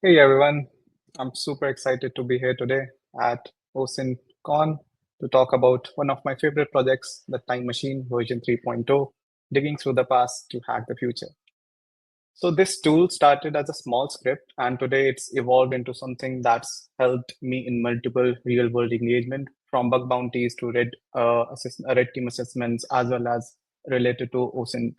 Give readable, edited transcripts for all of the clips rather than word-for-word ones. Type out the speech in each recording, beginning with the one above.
Hey everyone, I'm super excited to be here today at OSINT Con to talk about one of my favorite projects, the Time Machine version 3.0, digging through the past to hack the future. So this tool started as a small script and today it's evolved into something that's helped me in multiple real-world engagement from bug bounties to red team assessments as well as related to OSINT.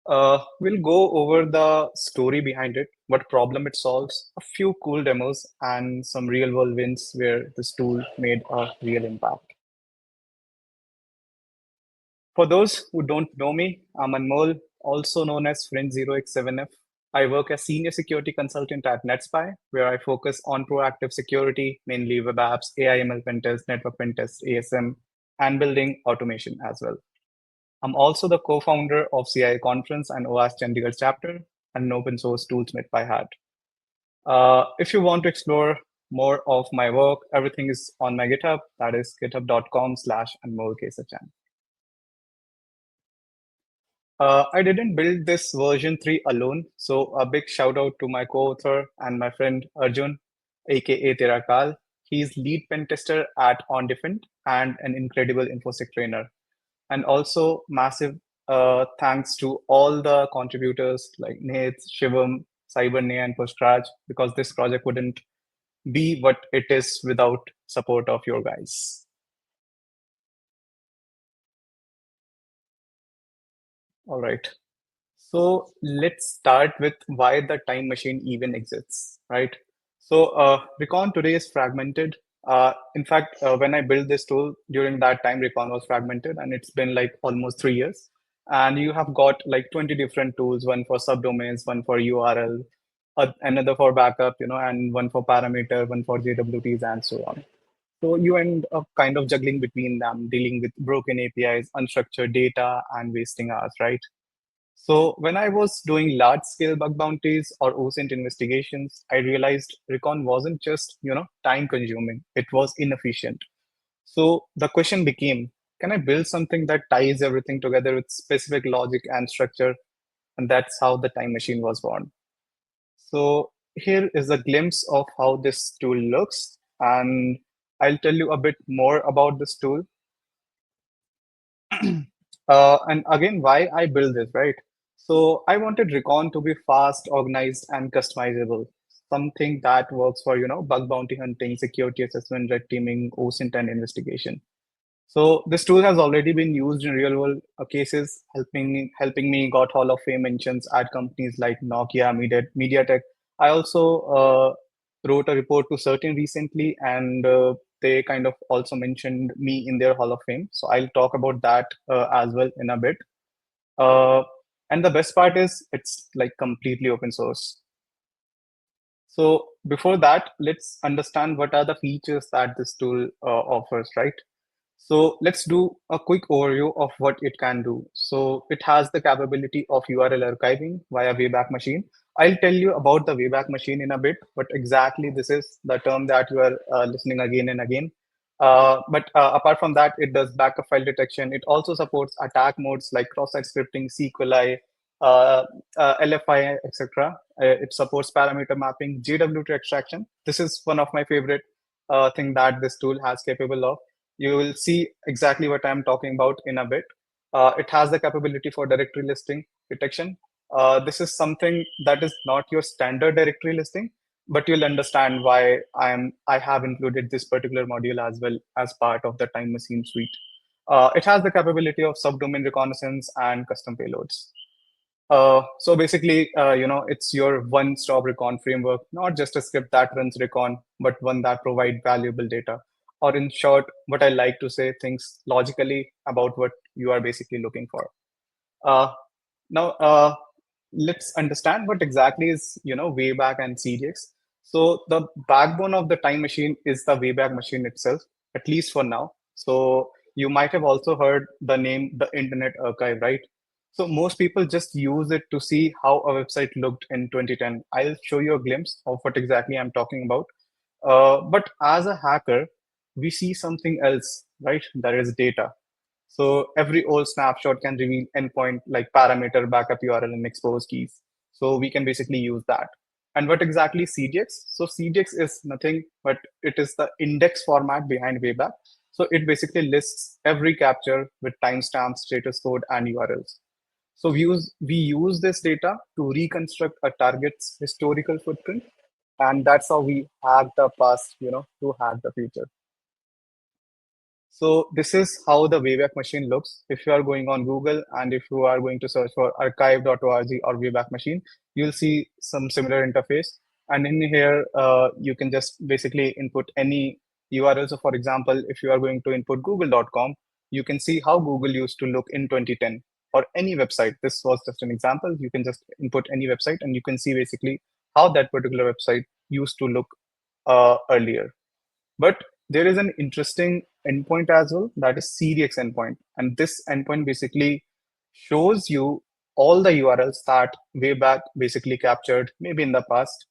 We'll go over the story behind it, what problem it solves, a few cool demos, and some real world wins where this tool made a real impact. For those who don't know me, I'm Anmol, also known as Friend 0x7F. I work as senior security consultant at NetSpy, where I focus on proactive security, mainly web apps, AI/ML pen tests, network pen tests, ASM, and building automation as well. I'm also the co-founder of CI Conference and OAS Chandigarh chapter and an open source toolsmith by heart. If you want to explore more of my work, everything is on my GitHub. That is github.com/Anmol K Sachan. I didn't build this version 3 alone, so a big shout out to my co-author and my friend Arjun, aka Terakal. He's lead pen tester at OnDefend and an incredible InfoSec trainer. And also massive thanks to all the contributors like Nate, Shivam, Cyberne, and Pushkraj, because this project wouldn't be what it is without support of your guys. All right. So let's start with why the time machine even exists, right? So Recon today is fragmented. In fact, when I built this tool during that time, Recon was fragmented, and it's been like almost 3 years. And you have got like 20 different tools, one for subdomains, one for URL, another for backup, and one for parameter, one for JWTs, and so on. So you end up kind of juggling between them, dealing with broken APIs, unstructured data, and wasting hours, right? So when I was doing large scale bug bounties or OSINT investigations, I realized Recon wasn't just, time consuming, it was inefficient. So the question became, can I build something that ties everything together with specific logic and structure? And that's how the time machine was born. So here is a glimpse of how this tool looks. And I'll tell you a bit more about this tool. And again, why I built this, right? So I wanted Recon to be fast, organized, and customizable. Something that works for, bug bounty hunting, security assessment, red teaming, OSINT, and investigation. So this tool has already been used in real world cases, helping me got Hall of Fame mentions at companies like Nokia, MediaTek. I also wrote a report to Certain recently, and they kind of also mentioned me in their Hall of Fame. So I'll talk about that as well in a bit. Uh, and the best part is it's like completely open source. So before that, let's understand what are the features that this tool offers, right? So let's do a quick overview of what it can do. So it has the capability of URL archiving via Wayback Machine. I'll tell you about the Wayback Machine in a bit, but exactly this is the term that you are listening again and again. But apart from that, it does backup file detection. It also supports attack modes like cross-site scripting, SQLi, LFI, etc. It supports parameter mapping, JWT extraction. This is one of my favorite thing that this tool has capable of. You will see exactly what I'm talking about in a bit. It has the capability for directory listing detection. This is something that is not your standard directory listing, but you'll understand why I have included this particular module as well as part of the Time Machine suite. It has the capability of subdomain reconnaissance and custom payloads. So basically, it's your one-stop recon framework, not just a script that runs recon, but one that provides valuable data. Or in short, what I like to say, things logically about what you are basically looking for. Uh, now, let's understand what exactly is, Wayback and CDX. So the backbone of the time machine is the Wayback Machine itself, at least for now. So you might have also heard the name, the Internet Archive, right? So most people just use it to see how a website looked in 2010. I'll show you a glimpse of what exactly I'm talking about. But as a hacker, we see something else, right? There is data. So every old snapshot can reveal endpoint like parameter, backup URL, and expose keys. So we can basically use that. And what exactly CDX? So CDX is nothing but it is the index format behind Wayback. So it basically lists every capture with timestamp, status code, and URLs. So we use this data to reconstruct a target's historical footprint, and that's how we hack the past, to hack the future. So this is how the Wayback Machine looks. If you are going on Google and if you are going to search for archive.org or Wayback Machine, you'll see some similar interface. And in here, you can just basically input any URL. So for example, if you are going to input google.com, you can see how Google used to look in 2010 or any website. This was just an example. You can just input any website and you can see basically how that particular website used to look earlier. But there is an interesting endpoint as well, that is CDX endpoint. And this endpoint basically shows you all the URLs that Wayback basically captured maybe in the past.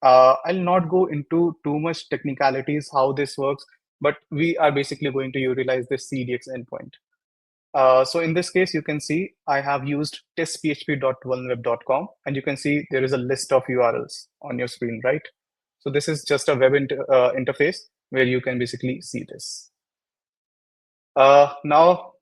I'll not go into too much technicalities how this works, but we are basically going to utilize this CDX endpoint. So in this case, you can see I have used testphp.vulnerweb.com, and you can see there is a list of URLs on your screen, right? So this is just a web interface where you can basically see this. Now,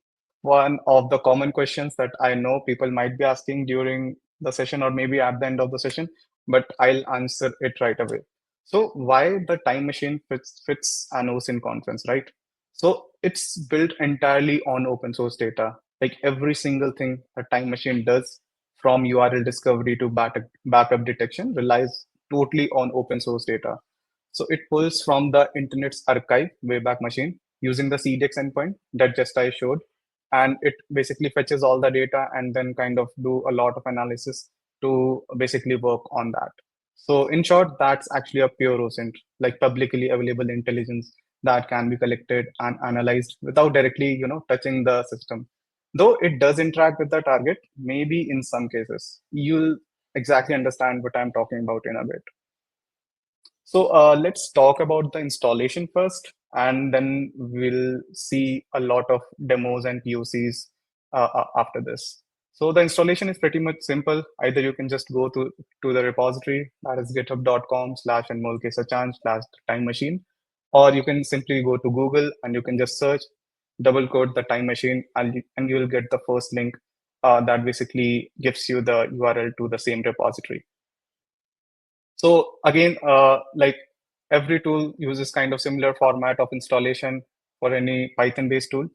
one of the common questions that I know people might be asking during the session or maybe at the end of the session, but I'll answer it right away. So why the time machine fits an OSINT conference, right? So it's built entirely on open source data. Like every single thing the time machine does, from URL discovery to backup detection, relies totally on open source data. So it pulls from the internet's archive, Wayback Machine, using the CDX endpoint that just I showed. And it basically fetches all the data and then kind of do a lot of analysis to basically work on that. So in short, that's actually a pure OSINT, like publicly available intelligence that can be collected and analyzed without directly, touching the system. Though it does interact with the target, maybe in some cases. You'll exactly understand what I'm talking about in a bit. So let's talk about the installation first, and then we'll see a lot of demos and POCs after this. So the installation is pretty much simple. Either you can just go to the repository, that is github.com/Anmol K Sachan/time machine, or you can simply go to Google and you can just search, double quote the time machine, and you will get the first link that basically gives you the URL to the same repository. So again, like every tool uses kind of similar format of installation for any Python-based tool.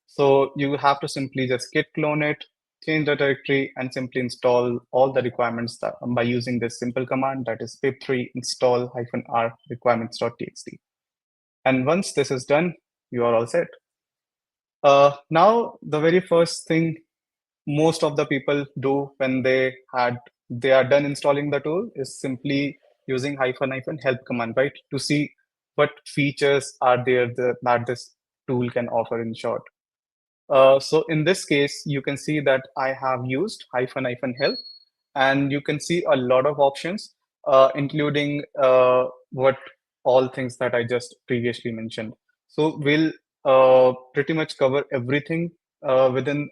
So you have to simply just git clone it, change the directory, and simply install all the requirements by using this simple command, that is pip3 install-r requirements.txt. And once this is done, you are all set. Now, the very first thing most of the people do when they are done installing the tool is simply using hyphen help command, right, to see what features are there that this tool can offer in short. So in this case, you can see that I have used hyphen help, and you can see a lot of options, including what all things that I just previously mentioned. So we'll pretty much cover everything within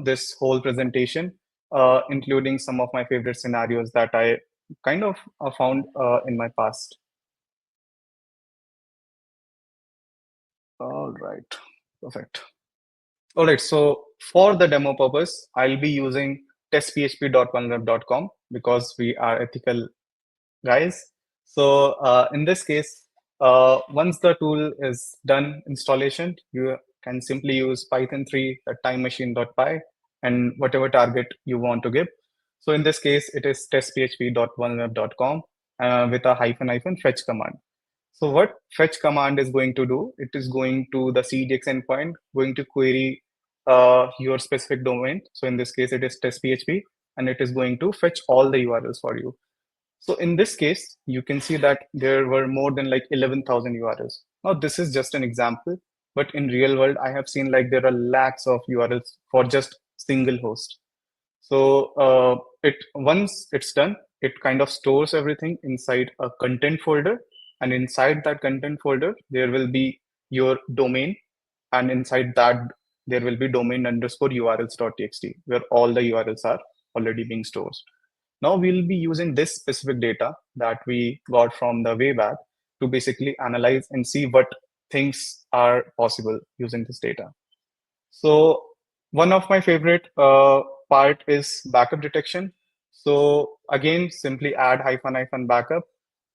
this whole presentation, including some of my favorite scenarios that I kind of found in my past. All right, perfect. All right, so for the demo purpose, I'll be using testphp.vulnerable.com because we are ethical guys. So in this case, once the tool is done installation, you can simply use Python 3, the timemachine.py, and whatever target you want to give. So in this case, it is testphp.vulnerable.com with a hyphen fetch command. So what fetch command is going to do, it is going to the CDX endpoint, going to query your specific domain. So in this case, it is test.php, and it is going to fetch all the URLs for you. So in this case, you can see that there were more than like 11,000 URLs. Now this is just an example, but in real world, I have seen like there are lakhs of URLs for just single host. So it once it's done, it kind of stores everything inside a content folder, and inside that content folder, there will be your domain, and inside that there will be domain underscore urls.txt, where all the URLs are already being stored. Now we'll be using this specific data that we got from the way back to basically analyze and see what things are possible using this data. So one of my favorite part is backup detection. So again, simply add hyphen hyphen backup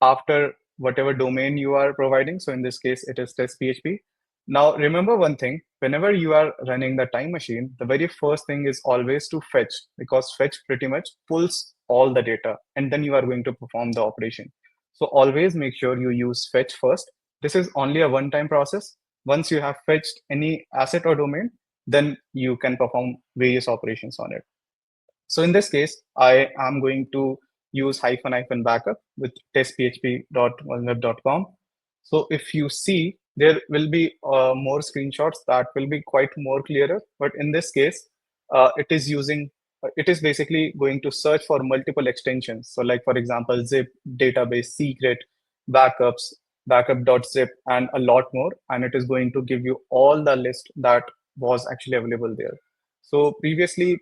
after whatever domain you are providing. So in this case, it is test PHP. Now remember one thing, whenever you are running the time machine, the very first thing is always to fetch, because fetch pretty much pulls all the data and then you are going to perform the operation. So always make sure you use fetch first. This is only a one-time process. Once you have fetched any asset or domain, then you can perform various operations on it. So in this case, I am going to use hyphen hyphen backup with testphp.web.com. So if you see, there will be more screenshots that will be quite more clearer. But in this case, it is basically going to search for multiple extensions. So like, for example, zip, database, secret, backups, backup.zip, and a lot more. And it is going to give you all the list that was actually available there. So previously,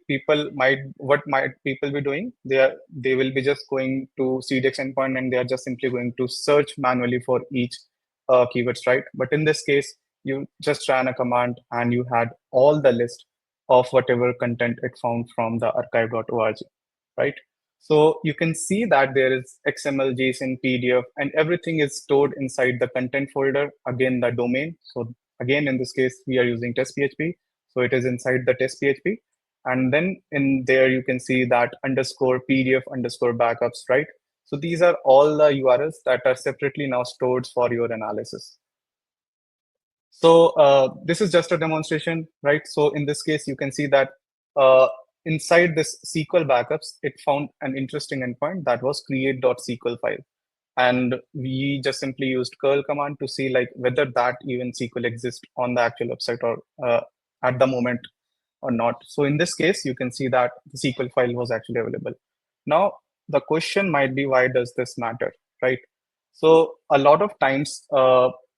what might people be doing? They will be just going to CDX endpoint and they are just simply going to search manually for each keywords, right? But in this case, you just ran a command and you had all the list of whatever content it found from the archive.org, right? So you can see that there is XML, JSON, PDF, and everything is stored inside the content folder. Again, the domain. So again, in this case, we are using test PHP. So it is inside the test PHP. And then in there, you can see that underscore PDF underscore backups, right? So these are all the URLs that are separately now stored for your analysis. So this is just a demonstration, right? So in this case, you can see that uh, inside this SQL backups, it found an interesting endpoint that was create.sql file. And we just simply used curl command to see like whether that even SQL exists on the actual website or at the moment or not. So in this case, you can see that the SQL file was actually available. Now, the question might be, why does this matter, right? So a lot of times,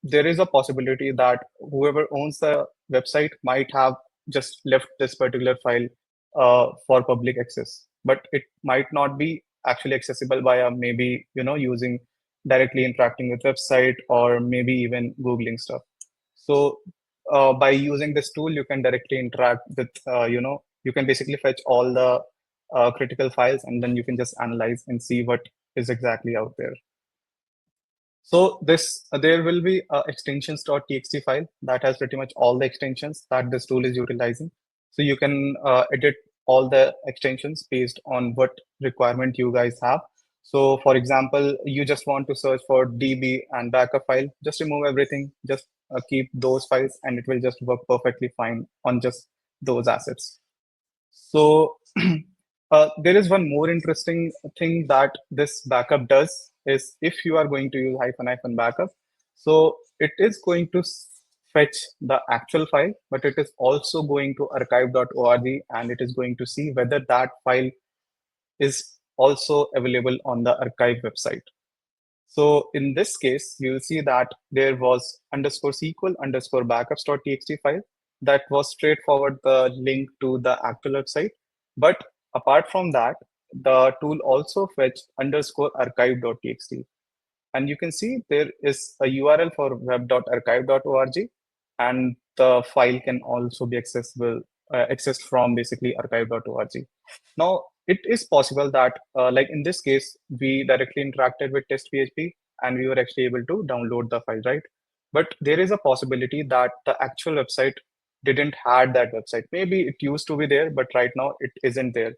there is a possibility that whoever owns the website might have just left this particular file for public access, but it might not be actually accessible by maybe using directly interacting with website or maybe even Googling stuff. So by using this tool, you can directly interact with, you can basically fetch all the critical files and then you can just analyze and see what is exactly out there. So this there will be a extensions.txt file that has pretty much all the extensions that this tool is utilizing. So you can edit all the extensions based on what requirement you guys have. So for example, you just want to search for DB and backup file, just remove everything, just keep those files and it will just work perfectly fine on just those assets. So there is one more interesting thing that this backup does is if you are going to use hyphen hyphen backup, so it is going to fetch the actual file, but it is also going to archive.org and it is going to see whether that file is also available on the archive website. So in this case, you'll see that there was underscore SQL underscore backups.txt file that was straightforward the link to the actual website. But apart from that, the tool also fetched underscore archive.txt. And you can see there is a URL for web.archive.org, and the file can also be accessed from basically archive.org. Now, it is possible that, like in this case, we directly interacted with test PHP and we were actually able to download the file, right? But there is a possibility that the actual website didn't had that website. Maybe it used to be there, but right now it isn't there.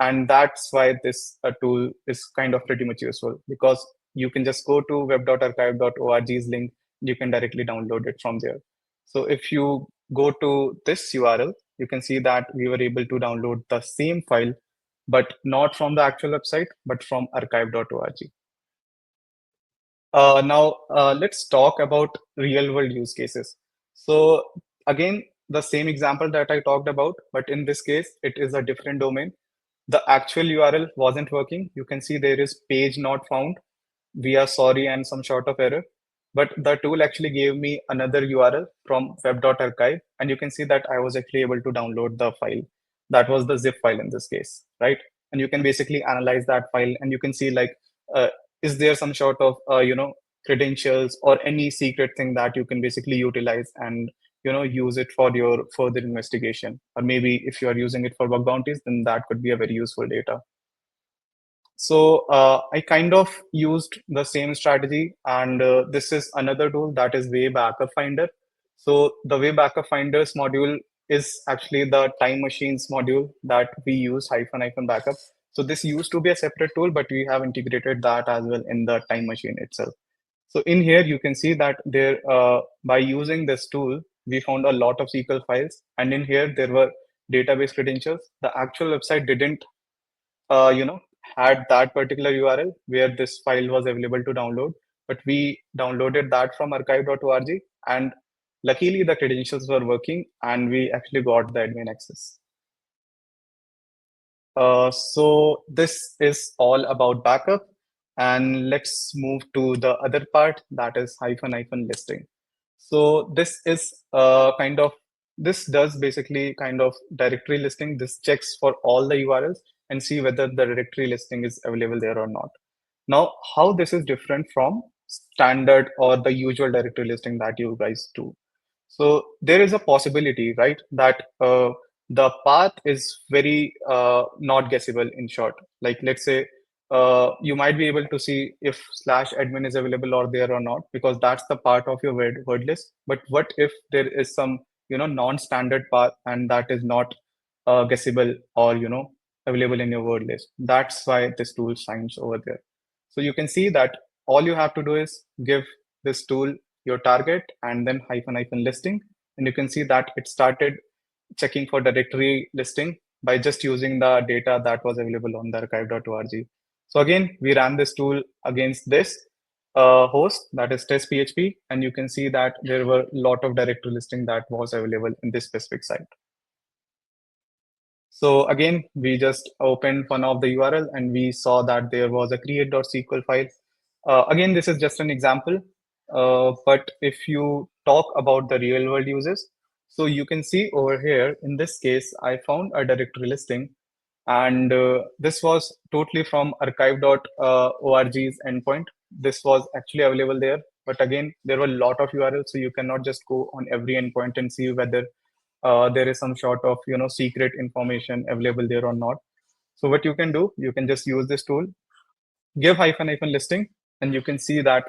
And that's why this tool is kind of pretty much useful, because you can just go to web.archive.org's link, you can directly download it from there. So if you go to this URL, you can see that we were able to download the same file, but not from the actual website, but from archive.org. Now, let's talk about real world use cases. So again, the same example that I talked about, but in this case, it is a different domain. The actual URL wasn't working. You can see there is page not found. We are sorry and some sort of error. But the tool actually gave me another URL from web.archive. And you can see that I was actually able to download the file. That was the zip file in this case, right? and you can basically analyze that file, and you can see like, uh, is there some sort of credentials or any secret thing that you can basically utilize and use it for your further investigation, or maybe if you are using it for bug bounties, then that could be a very useful data. So I kind of used the same strategy, and this is another tool that is Way Backup Finder. So the Way Backup Finders module is actually the Time Machines module that we use hyphen backup. So this used to be a separate tool, but we have integrated that as well in the Time Machine itself. So in here, you can see that there, by using this tool, we found a lot of SQL files, and in here there were database credentials. The actual website didn't uh, you know, had that particular URL where this file was available to download, but we downloaded that from archive.org, and luckily the credentials were working and we actually got the admin access. So this is all about backup, and let's move to the other part, that is hyphen listing. So this is this does basically kind of directory listing. This checks for all the URLs and see whether the directory listing is available there or not. Now, how this is different from standard or the usual directory listing that you guys do. So there is a possibility, right, that the path is very not guessable in short. Like let's say you might be able to see if slash admin is available or there or not, because that's the part of your word list. But what if there is some, non-standard path and that is not guessable or, available in your word list? That's why this tool shines over there. So you can see that all you have to do is give this tool your target and then hyphen listing. And you can see that it started checking for directory listing by just using the data that was available on the archive.org. So again, we ran this tool against this host, that is test PHP, and you can see that there were a lot of directory listing that was available in this specific site. So again, we just opened one of the URL and we saw that there was a create.sql file. Again, this is just an example, but if you talk about the real world uses, so you can see over here, in this case, I found a directory listing, and this was totally from archive.org's endpoint. This was actually available there, but again, there were a lot of URLs, so you cannot just go on every endpoint and see whether there is some sort of secret information available there or not. So what you can do, you can just use this tool, give hyphen listing, and you can see that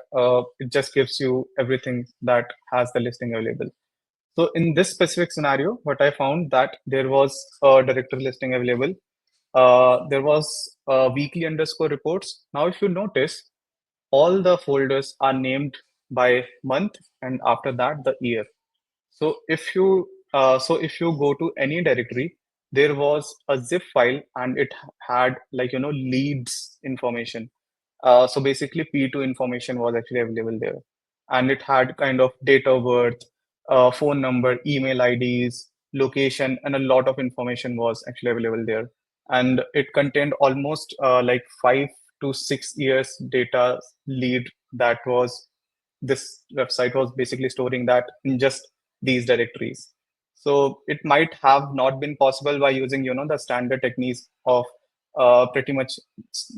it just gives you everything that has the listing available. So in this specific scenario, what I found that there was a directory listing available. There was weekly underscore reports. Now, if you notice, all the folders are named by month, and after that the year. So if you go to any directory, there was a zip file and it had like leads information. So basically P2 information was actually available there, and it had kind of date of birth, phone number, email IDs, location, and a lot of information was actually available there. And it contained almost like 5 to 6 years data lead that was this website was basically storing that in just these directories. So it might have not been possible by using, the standard techniques of pretty much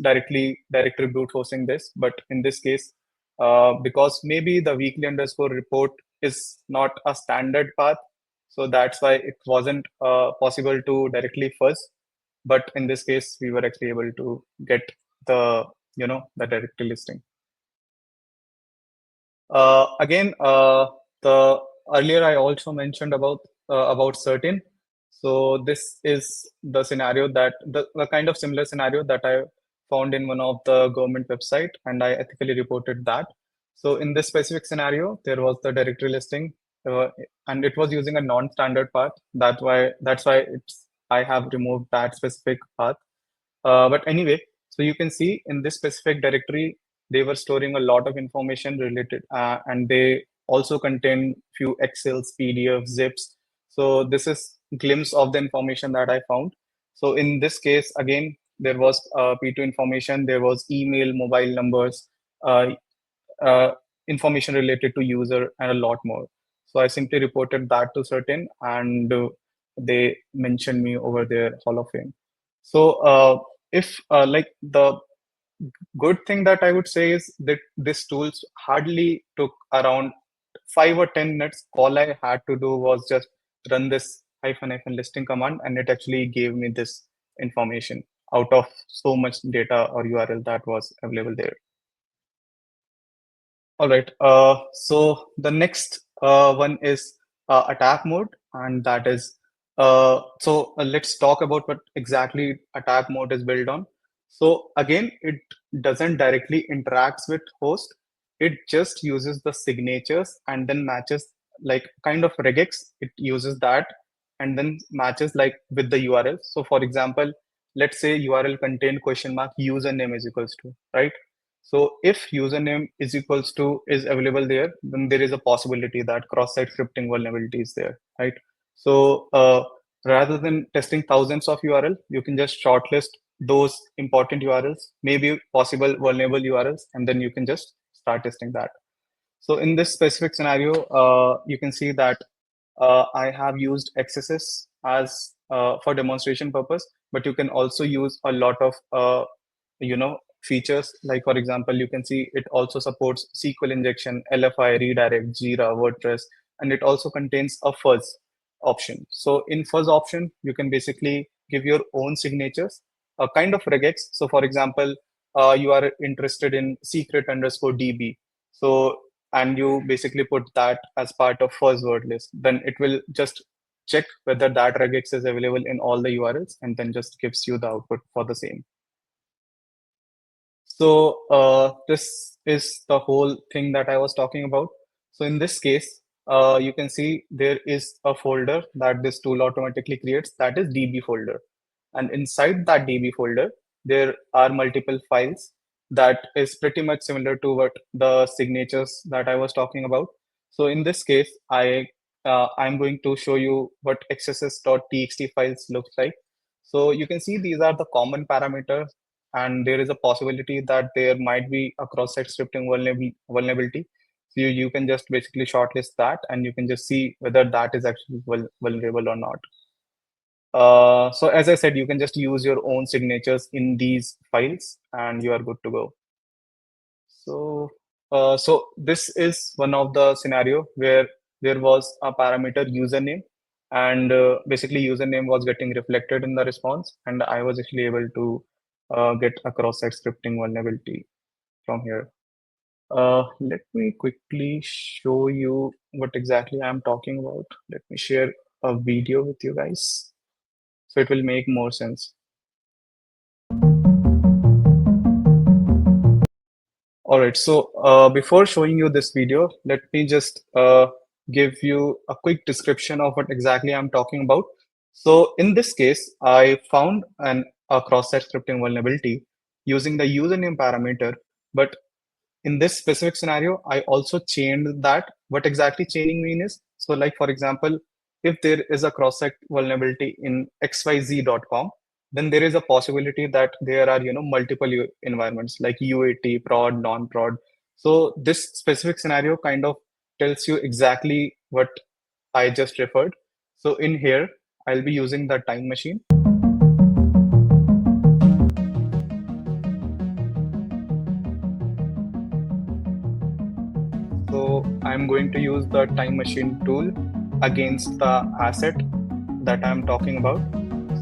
directly brute forcing this. But in this case, because maybe the weekly underscore report is not a standard path, so that's why it wasn't possible to directly fuzz. But in this case, we were actually able to get the, the directory listing. Again, the earlier I also mentioned about certain. So this is the scenario that the kind of similar scenario that I found in one of the government website, and I ethically reported that. So in this specific scenario, there was the directory listing, and it was using a non-standard path. That's why I have removed that specific path. But anyway, so you can see in this specific directory, they were storing a lot of information related, and they also contain few Excels, PDFs, zips. So this is glimpse of the information that I found. So in this case, again, there was P2 information, there was email, mobile numbers, uh, uh, information related to user, and a lot more. So I simply reported that to certain, and they mentioned me over their Hall of Fame. So if like the good thing that I would say is that this tools hardly took around 5 or 10 minutes. All I had to do was just run this hyphen listing command, and it actually gave me this information out of so much data or URL that was available there. All right. So the next one is attack mode, and that is let's talk about what exactly attack mode is built on. So again, it doesn't directly interacts with host. It just uses the signatures and then matches like kind of regex. It uses that and then matches like with the URL. So for example, let's say URL contain question mark username is equals to, right? So if username is equals to is available there, then there is a possibility that cross-site scripting vulnerability is there, right? So rather than testing thousands of URL, you can just shortlist those important URLs, maybe possible vulnerable URLs, and then you can just start testing that. So in this specific scenario, you can see that I have used XSS as for demonstration purpose, but you can also use a lot of features. Like for example, you can see it also supports SQL injection, LFI, redirect, Jira, WordPress, and it also contains a fuzz option. So in fuzz option, you can basically give your own signatures, a kind of regex. So for example, you are interested in secret underscore DB. So and you basically put that as part of first word list, then it will just check whether that regex is available in all the URLs and then just gives you the output for the same. So this is the whole thing that I was talking about. So in this case, you can see there is a folder that this tool automatically creates, that is DB folder. And inside that DB folder, there are multiple files that is pretty much similar to what the signatures that I was talking about. So in this case, I'm going to show you what xss.txt files looks like. So you can see these are the common parameters, and there is a possibility that there might be a cross-site scripting vulnerability. So you can just basically shortlist that, and you can just see whether that is actually vulnerable or not. So as I said, you can just use your own signatures in these files and you are good to go. So this is one of the scenario where there was a parameter username, and basically username was getting reflected in the response, and I was actually able to get a cross-site scripting vulnerability from here. Let me quickly show you what exactly I'm talking about. Let me share a video with you guys, so it will make more sense. All right, so before showing you this video, let me just give you a quick description of what exactly I'm talking about. So in this case, I found a cross-site scripting vulnerability using the username parameter, but in this specific scenario, I also chained that. What exactly chaining mean is, so like for example, if there is a cross-site vulnerability in xyz.com, then there is a possibility that there are multiple environments like UAT, prod, non-prod. So this specific scenario kind of tells you exactly what I just referred. So in here, I'll be using the time machine. So I'm going to use the time machine tool against the asset that I'm talking about.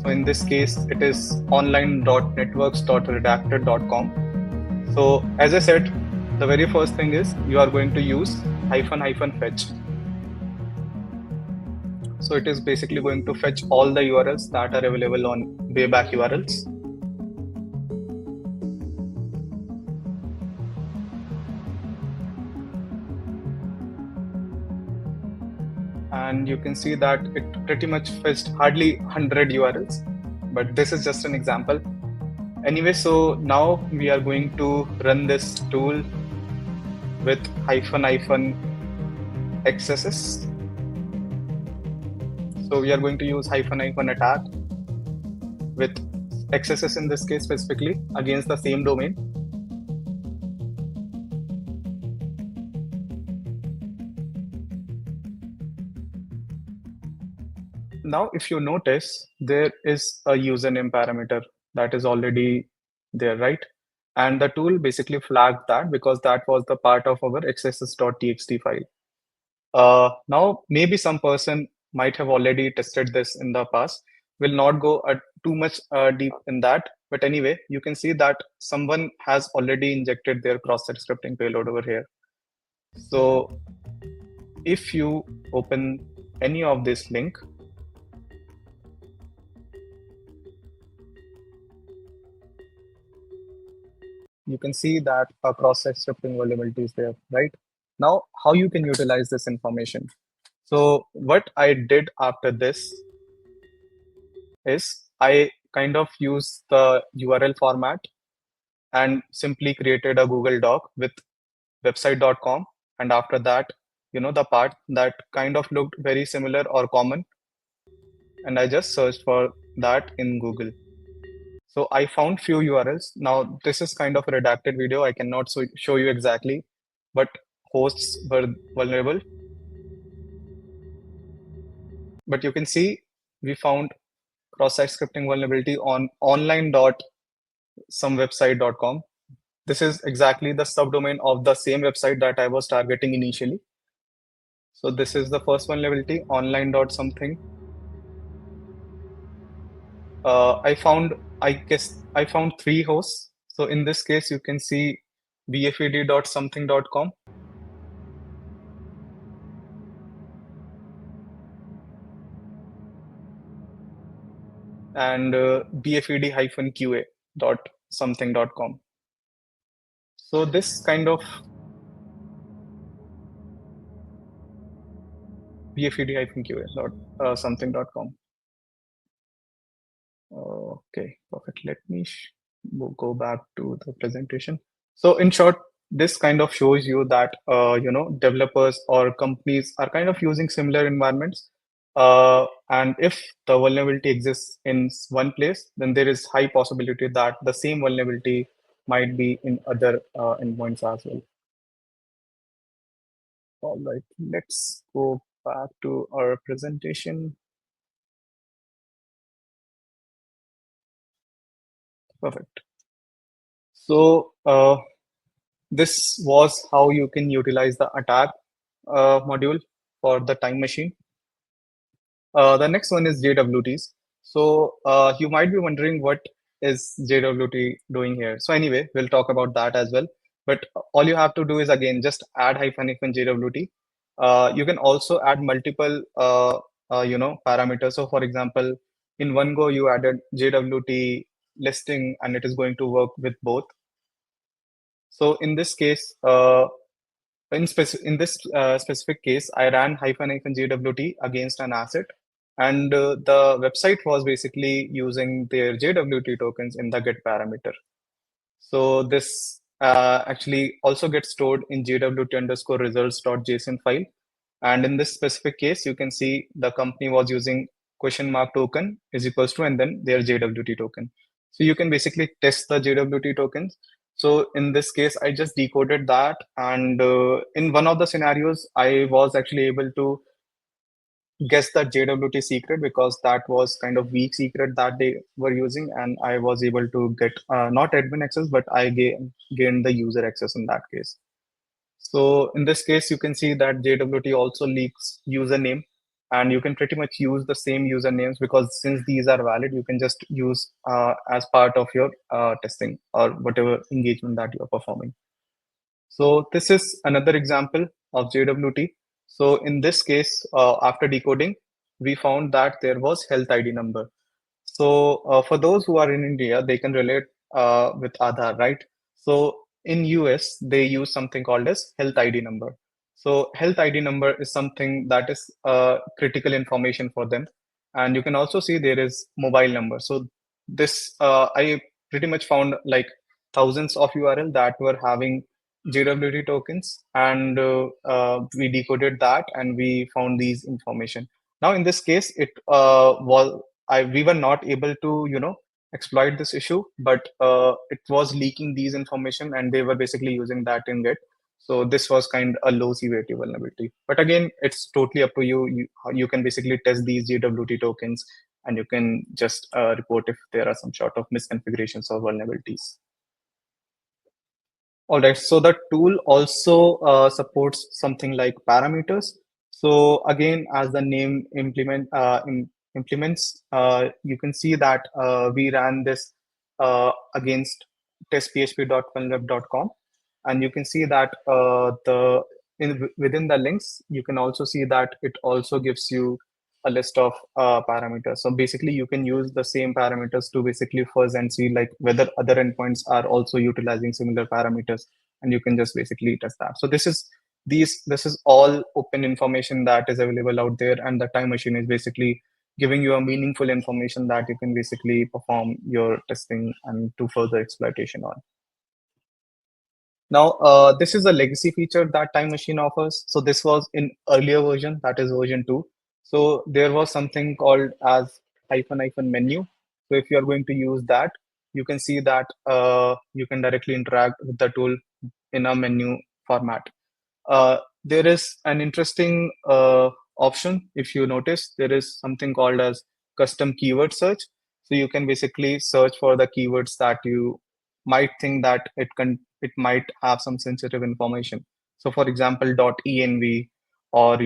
So in this case, it is online.networks.redacted.com. So as I said, the very first thing is you are going to use --fetch. So it is basically going to fetch all the URLs that are available on Wayback URLs. And you can see that it pretty much fetched hardly 100 URLs, but this is just an example. Anyway, so now we are going to run this tool with --XSS. So we are going to use --attack with XSS in this case specifically against the same domain. Now, if you notice, there is a username parameter that is already there, right? And the tool basically flagged that because that was the part of our xss.txt file. Now, maybe some person might have already tested this in the past. Will not go too much deep in that. But anyway, you can see that someone has already injected their cross-site scripting payload over here. So if you open any of this link, you can see that a cross-site scripting vulnerability is there, right? Now, how you can utilize this information? So what I did after this is I kind of used the URL format and simply created a Google Doc with website.com. And after that, the part that kind of looked very similar or common, and I just searched for that in Google. So I found few URLs. Now this is kind of a redacted video. I cannot show you exactly, but hosts were vulnerable. But you can see we found cross-site scripting vulnerability on online.somewebsite.com. This is exactly the subdomain of the same website that I was targeting initially. So this is the first vulnerability, online.something. I guess I found three hosts. So in this case, you can see bfed.something.com and bfed-qa.something.com. So this kind of bfed-qa.something.com. Okay, perfect. Let me go back to the presentation. So in short, this kind of shows you that developers or companies are kind of using similar environments. And if the vulnerability exists in one place, then there is high possibility that the same vulnerability might be in other endpoints as well. All right, let's go back to our presentation. Perfect. So this was how you can utilize the attack module for the time machine. The next one is JWTs. So you might be wondering what is JWT doing here. So anyway, we'll talk about that as well. But all you have to do is again just add hyphen JWT. You can also add multiple parameters. So for example, in one go you added JWT listing and it is going to work with both. So in this case, in this specific case, I ran hyphen JWT against an asset, and the website was basically using their JWT tokens in the get parameter. So this actually also gets stored in JWT underscore results.json file. And in this specific case, you can see the company was using question mark token is equals to and then their JWT token. So you can basically test the JWT tokens. So in this case, I just decoded that. And in one of the scenarios, I was actually able to guess the JWT secret because that was kind of weak secret that they were using. And I was able to get not admin access, but I gained the user access in that case. So in this case, you can see that JWT also leaks username, and you can pretty much use the same usernames because since these are valid, you can just use as part of your testing or whatever engagement that you are performing. So this is another example of JWT. So in this case, after decoding, we found that there was health ID number. So for those who are in India, they can relate with Aadhaar, right? So in US, they use something called as health ID number. So health ID number is something that is critical information for them. And you can also see there is mobile number. So this, I pretty much found like thousands of URL that were having JWT tokens and we decoded that and we found these information. Now in this case, it was we were not able to exploit this issue, but it was leaking these information and they were basically using that in Git. So this was kind of a low severity vulnerability. But again, it's totally up to you. You can basically test these JWT tokens and you can just report if there are some sort of misconfigurations or vulnerabilities. All right, so the tool also supports something like parameters. So again, as the name implements, you can see that we ran this against testphp.vulnerab.com, and you can see that within the links, you can also see that it also gives you a list of parameters. So basically, you can use the same parameters to basically fuzz and see like whether other endpoints are also utilizing similar parameters, and you can just basically test that. So this is all open information that is available out there, and the time machine is basically giving you a meaningful information that you can basically perform your testing and do further exploitation on. Now, this is a legacy feature that Time Machine offers. So this was in earlier version, that is version 2. So there was something called as hyphen menu. So if you are going to use that, you can see that you can directly interact with the tool in a menu format. There is an interesting option. If you notice, there is something called as custom keyword search. So you can basically search for the keywords that you might think that it might have some sensitive information. So for example, .env or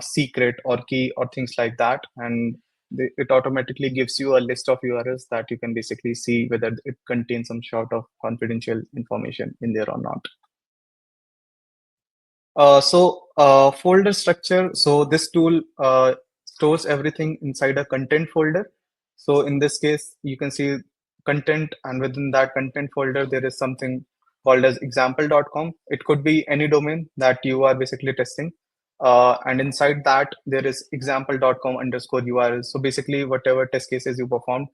secret or key or things like that, and it automatically gives you a list of URLs that you can basically see whether it contains some sort of confidential information in there or not. Folder structure. So this tool stores everything inside a content folder. So in this case, you can see content, and within that content folder, there is something called as example.com. It could be any domain that you are basically testing. And inside that, there is example.com underscore URL. So basically, whatever test cases you performed,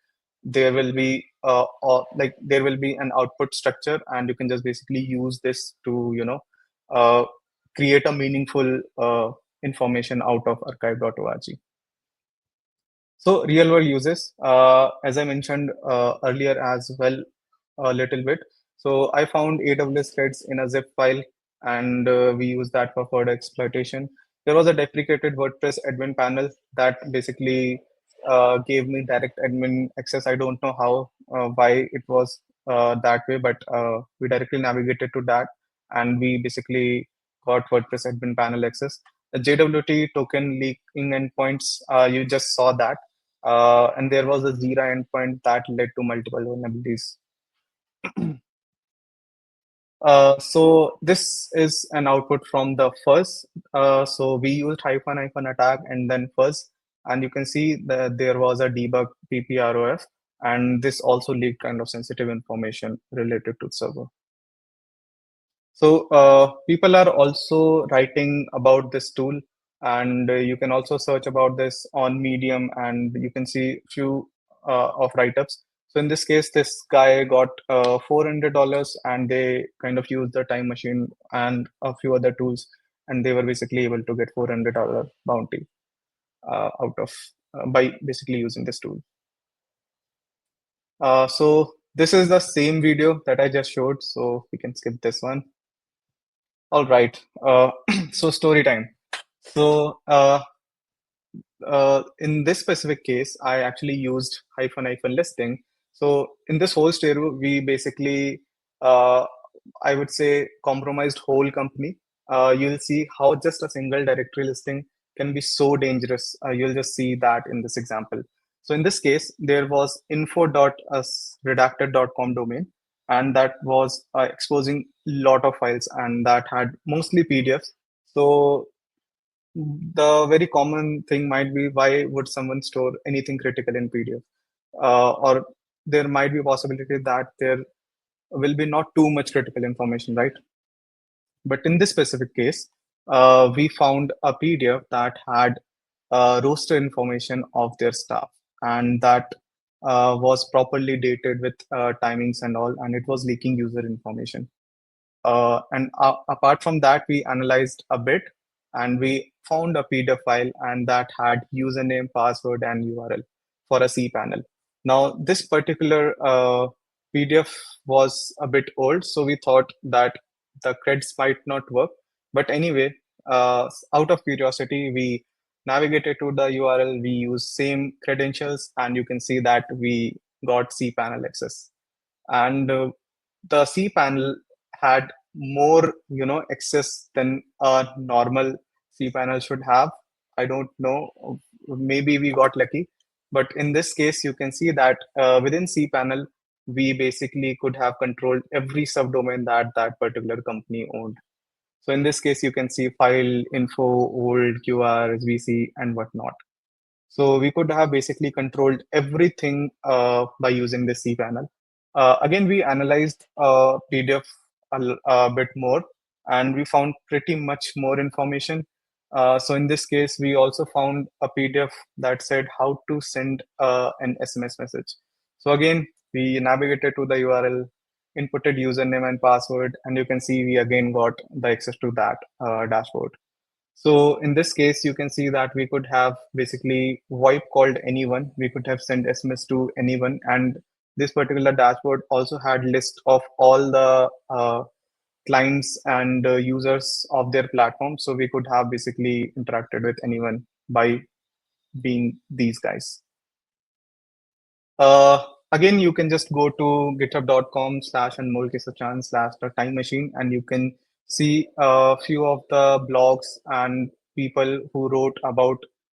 there will be there will be an output structure, and you can just basically use this to uh, create a meaningful information out of archive.org. So real world uses, as I mentioned earlier as well, a little bit. So I found AWS threads in a zip file, and we use that for further exploitation. There was a deprecated WordPress admin panel that basically gave me direct admin access. I don't know why it was that way, but we directly navigated to that, and we basically got WordPress admin panel access. The JWT token leaking endpoints, you just saw that. And there was a Jira endpoint that led to multiple vulnerabilities. So this is an output from the fuzz. So we used hyphen attack and then fuzz, and you can see that there was a debug PPROF, and this also leaked kind of sensitive information related to the server. So people are also writing about this tool, and you can also search about this on Medium, and you can see few of write-ups. So in this case, this guy got $400, and they kind of used the time machine and a few other tools, and they were basically able to get $400 bounty out of by basically using this tool. So this is the same video that I just showed, so we can skip this one. All right. So story time. So in this specific case, I actually used hyphen listing. So in this whole story, we basically, I would say, compromised whole company. You'll see how just a single directory listing can be so dangerous. You'll just see that in this example. So in this case, there was info.redacted.com domain, and that was exposing a lot of files, and that had mostly PDFs. So the very common thing might be, why would someone store anything critical in PDF? Or there might be a possibility that there will be not too much critical information, right? But in this specific case, we found a PDF that had roster information of their staff, and that was properly dated with timings and all, and it was leaking user information. And apart from that, we analyzed a bit, and we found a PDF file, and that had username, password, and URL for a cPanel. Now, this particular PDF was a bit old, so we thought that the creds might not work. But anyway, out of curiosity, we navigated to the URL, we use same credentials, and you can see that we got cPanel access. And the cPanel had more, access than a normal cPanel should have. I don't know, maybe we got lucky, but in this case, you can see that within cPanel, we basically could have controlled every subdomain that that particular company owned. So in this case, you can see file, info, old, QR, SVC, and whatnot. So we could have basically controlled everything by using this cPanel. Again, we analyzed PDF a bit more, and we found pretty much more information. So in this case, we also found a PDF that said how to send an SMS message. So again, we navigated to the URL, inputted username and password, and you can see we again got the access to that dashboard. So in this case, you can see that we could have basically VoIP called anyone. We could have sent SMS to anyone, and this particular dashboard also had list of all the clients and users of their platform. So we could have basically interacted with anyone by being these guys. Again, you can just go to github.com/Anmol K Sachan/the time machine, and you can see a few of the blogs and people who wrote about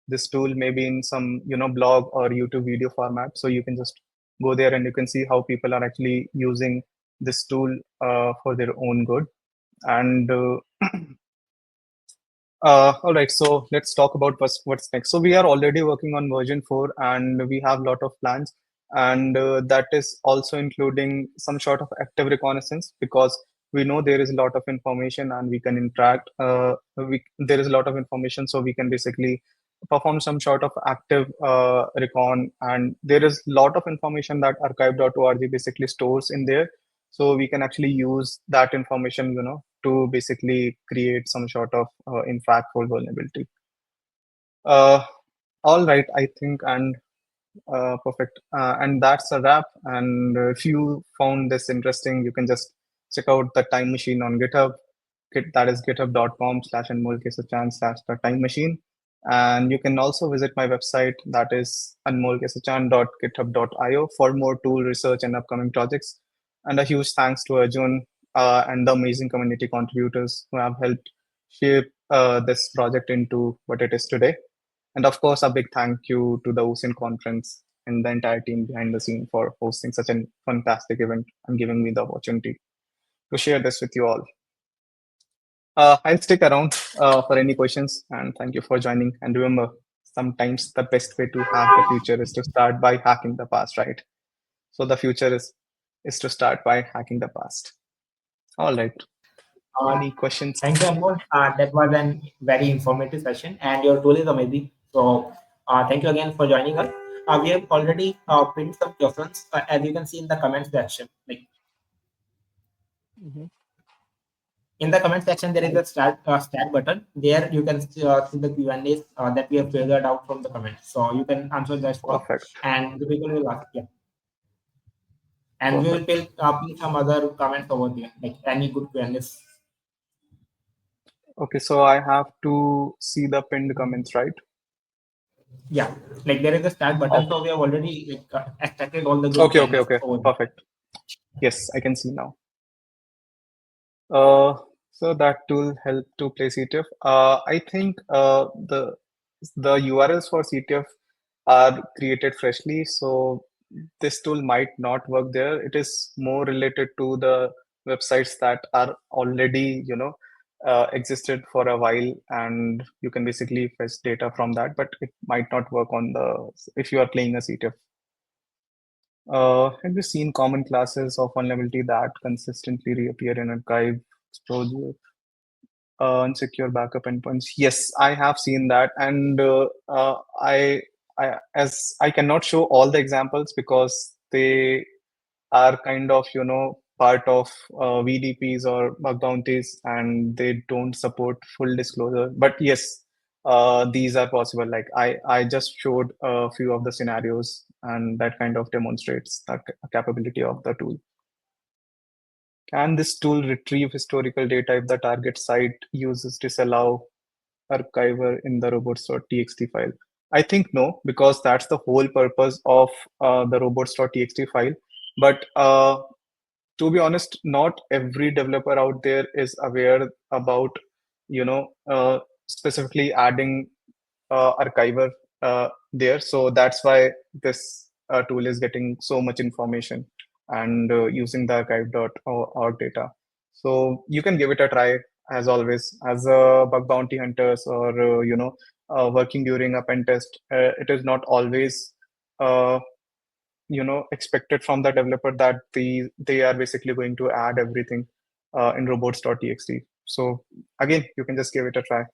this tool, maybe in some blog or YouTube video format. So you can just go there and you can see how people are actually using this tool for their own good. And all right, so let's talk about what's next. So we are already working on version 4, and we have a lot of plans, and that is also including some sort of active reconnaissance, because we know there is a lot of information and we can interact. There is a lot of information, so we can basically perform some sort of active recon, and there is a lot of information that archive.org basically stores in there. So we can actually use that information, to basically create some sort of impactful vulnerability. Uh, all right, I think, and perfect. And that's a wrap. And if you found this interesting, you can just check out the time machine on GitHub. That is github.com/anmolksachan/the time machine. And you can also visit my website, that is anmolksachan.github.io, for more tool research and upcoming projects. And a huge thanks to Arjun and the amazing community contributors who have helped shape this project into what it is today. And of course, a big thank you to the OSINT conference and the entire team behind the scene for hosting such a fantastic event and giving me the opportunity to share this with you all. I'll stick around for any questions, and thank you for joining. And remember, sometimes the best way to hack the future is to start by hacking the past, right? So the future is to start by hacking the past. All right. Uh, Any questions? Thank you, Anmol. That was a very informative session, and your tool is amazing. So, thank you again for joining us. We have already pinned some questions, as you can see in the comment section. Like Mhm. in the comment section, there is a start button. There you can see the Q&As that we have figured out from the comments. So you can answer that first, Perfect. and the people will ask. Yeah, and we will Perfect. pin some other comments over there, like any good Q&As. Okay, so I have to see the pinned comments, right? Yeah, like there is a start button, Okay. so we have already extracted all the good Okay, okay, Q&As okay. over there. Perfect. Yes, I can see now. Uh, so that tool help to play CTF. I think the URLs for CTF are created freshly, so this tool might not work there. It is more related to the websites that are already, existed for a while, and you can basically fetch data from that, but it might not work on the if you are playing a CTF. Have you seen common classes of vulnerability that consistently reappear in archive, exposure, unsecure backup endpoints? Yes, I have seen that, and as I cannot show all the examples because they are kind of part of VDPs or bug bounties, and they don't support full disclosure. But yes, these are possible. Like I just showed a few of the scenarios, and that kind of demonstrates the capability of the tool. Can this tool retrieve historical data if the target site uses disallow? archiver in the robots.txt file? I think no, because that's the whole purpose of the robots.txt file. But to be honest, not every developer out there is aware about, you know, specifically adding archiver there. So that's why this tool is getting so much information and using the archive.org data. So you can give it a try as always, as a bug bounty hunters or, working during a pen test. It is not always uh, expected from the developer that they are basically going to add everything in robots.txt. So again, you can just give it a try.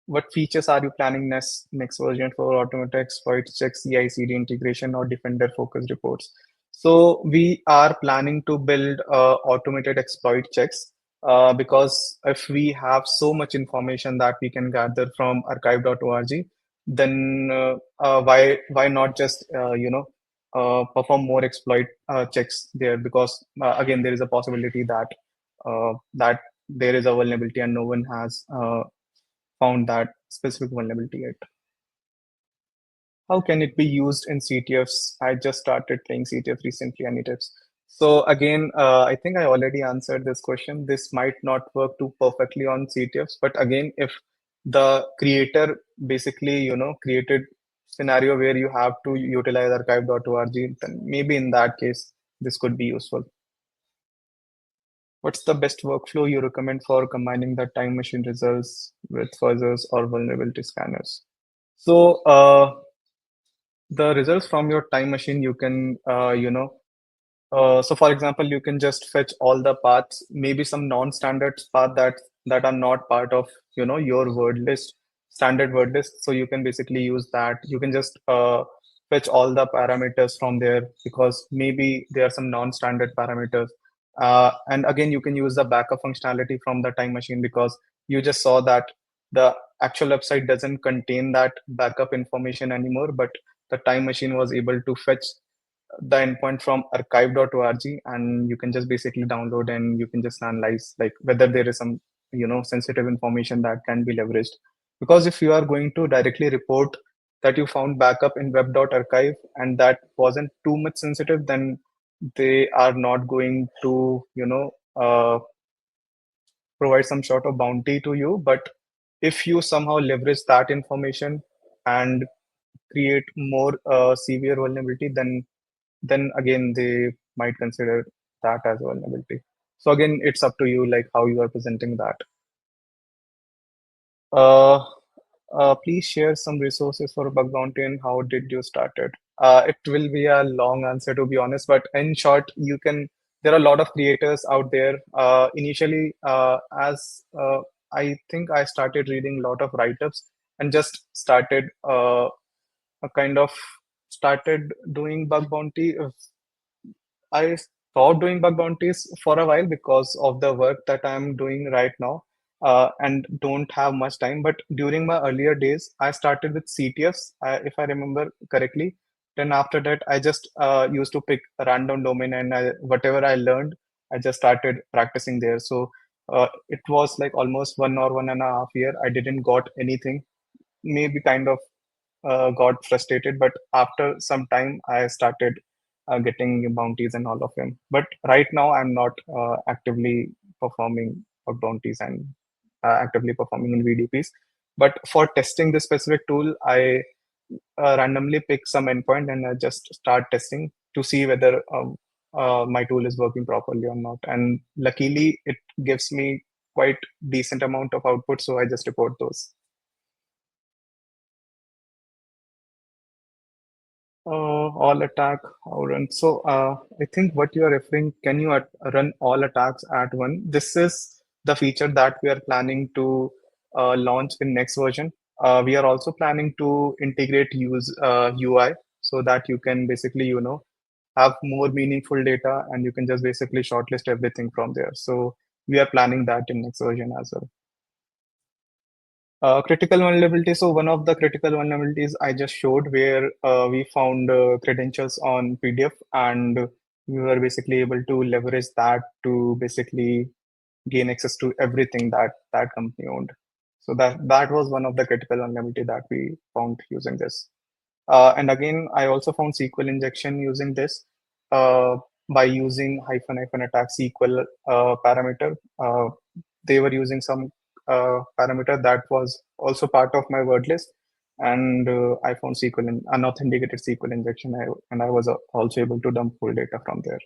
What features are you planning next version for automated exploit checks, CI/CD integration, or Defender focused reports? So we are planning to build automated exploit checks because if we have so much information that we can gather from archive.org, then why not just perform more exploit checks there? Because again, there is a possibility that there is a vulnerability and no one has found that specific vulnerability yet. How can it be used in CTFs? I just started playing CTF recently. Any tips? So again, I think I already answered this question. This might not work too perfectly on CTFs, but again, if the creator basically, created scenario where you have to utilize archive.org, then maybe in that case, this could be useful. What's the best workflow you recommend for combining the time machine results with fuzzers or vulnerability scanners? So the results from your time machine, you can, so for example, you can just fetch all the paths, maybe some non-standard path that are not part of, your word list, standard word list. So you can basically use that. You can just fetch all the parameters from there because maybe there are some non-standard parameters. And again, you can use the backup functionality from the time machine because you just saw that the actual website doesn't contain that backup information anymore, but the time machine was able to fetch the endpoint from archive.org, and you can just basically download and you can just analyze like whether there is some sensitive information that can be leveraged. Because if you are going to directly report that you found backup in web.archive and that wasn't too much sensitive, then they are not going to provide some sort of bounty to you. But if you somehow leverage that information and create more severe vulnerability, then again they might consider that as a vulnerability. So again, it's up to you, like how you are presenting that. Uh, please share some resources for bug bounty and how did you start it? It will be a long answer to be honest, but in short, there are a lot of creators out there. Initially, as I think I started reading a lot of write-ups and just started a kind of started doing bug bounty. I stopped doing bug bounties for a while because of the work that I'm doing right now, and don't have much time. But during my earlier days, I started with CTFs, if I remember correctly. Then after that, I just used to pick a random domain and whatever I learned, I just started practicing there. So it was like almost 1 or 1.5 year. I didn't got anything, maybe kind of got frustrated, but after some time I started getting bounties and all of them. But right now I'm not actively performing for bounties and actively performing in VDPs. But for testing this specific tool, I randomly pick some endpoint and I just start testing to see whether my tool is working properly or not. And luckily, it gives me quite decent amount of output, so I just report those. All attack how run. So I think what you are referring, can you run all attacks at one? This is the feature that we are planning to launch in next version. We are also planning to integrate use UI so that you can basically, have more meaningful data and you can just basically shortlist everything from there. So we are planning that in next version as well. Critical vulnerability. So one of the critical vulnerabilities I just showed where we found credentials on PDF and we were basically able to leverage that to basically gain access to everything that that company owned. So that was one of the critical vulnerability that we found using this. And again, I also found SQL injection using this uh, by using hyphen hyphen attack SQL parameter. They were using some parameter that was also part of my word list, and I found SQL in unauthenticated SQL injection, and I was also able to dump full data from there.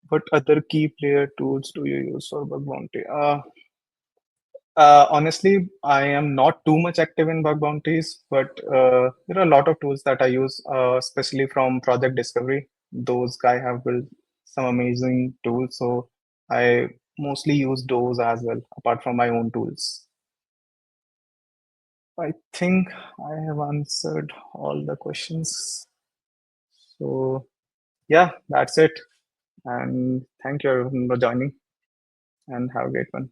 What other key player tools do you use for bug bounty? Honestly, I am not too much active in bug bounties, but there are a lot of tools that I use, especially from Project Discovery. Those guys have built some amazing tools, so I mostly use those as well, apart from my own tools. I think I have answered all the questions. So yeah, that's it. And thank you everyone for joining, and have a great one.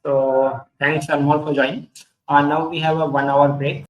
So thanks Anmol for joining. Now we have a 1 hour break.